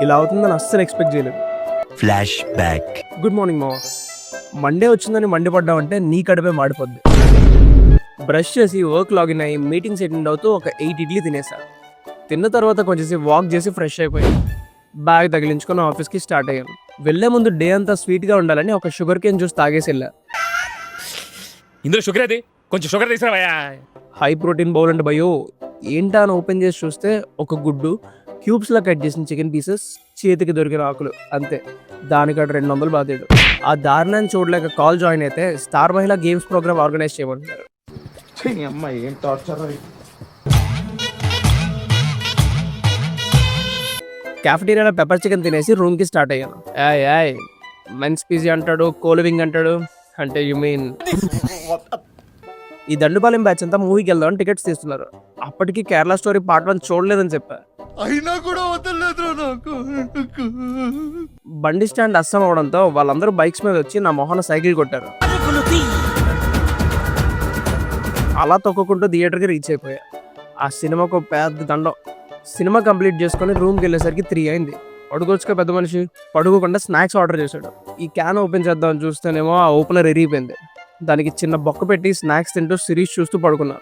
ఇలా అవుతుందని అస్సలు ఎక్స్పెక్ట్ చేయలేదు. Flash back. గుడ్ మార్నింగ్ మామ. మండే వచ్చిందని మండిపడ్డావంటే నీ కడుపే మాడిపోద్ది. బ్రష్ చేసి వర్క్ లాగిన్ అయ్యి మీటింగ్స్ అటెండ్ అవుతూ ఒక 8 ఇడ్లీ తినేసాను. తిన్న తర్వాత కొంచెంసేపు వాక్ చేసి ఫ్రెష్ అయిపోయి బ్యాగ్ తగిలించుకొని ఆఫీస్కి స్టార్ట్ అయ్యాను. వెళ్లే ముందు డే అంతా స్వీట్గా ఉండాలని ఒక షుగర్ కేన్ జ్యూస్ తాగేసి వెళ్ళా. ఇందులో షుగర్ అది కొంచెం షుగర్ తీసుకురావయ్యా. హై ప్రోటీన్ బౌల్ అంటే భయో ఏంటా అని ఓపెన్ చేసి చూస్తే ఒక గుడ్డు, క్యూబ్స్లో కట్ చేసిన చికెన్ పీసెస్, చేతికి దొరికిన ఆకులు, అంతే. దానికడ 200 బాధాడు. ఆ దారుణాన్ని చూడలేక కాల్ జాయిన్ అయితే స్టార్ మహిళా గేమ్స్ ప్రోగ్రామ్ ఆర్గనైజ్ చేయమంటున్నారు. క్యాఫెటీరియాలో పెప్పర్ చికెన్ తినేసి రూమ్కి స్టార్ట్ అయ్యాను. యాయ్ మెన్స్ పిజీ అంటాడు, కోలివింగ్ అంటాడు. అంటే యు మీన్ ఈ దండుపాలెం బ్యాచ్ అంతా మూవీకి వెళ్దామని టికెట్స్ తీస్తున్నారు. అప్పటికి కేరళ స్టోరీ పార్ట్ 1 చూడలేదని చెప్పా. అయినా కూడా వదలలేదు నాకు. బండి స్టాండ్ అస్సం అవడంతో వాళ్ళందరూ బైక్స్ మీద వచ్చి నా మొహన సైకిల్ కొట్టారు. అలా తొక్కుకుంటూ థియేటర్కి రీచ్ అయిపోయా. ఆ సినిమాకు పెద్ద దండం. సినిమా కంప్లీట్ చేసుకుని రూమ్కి వెళ్ళేసరికి 3 అయింది. పడుకోవచ్చుగా పెద్ద మనిషి. పడుకోకుండా స్నాక్స్ ఆర్డర్ చేశాడు. ఈ క్యాన్ ఓపెన్ చేద్దామని చూస్తేనేమో ఆ ఓపెనర్ ఎరిగిపోయింది. దానికి చిన్న బొక్క పెట్టి స్నాక్స్ తింటూ సిరీస్ చూస్తూ పడుకున్నా.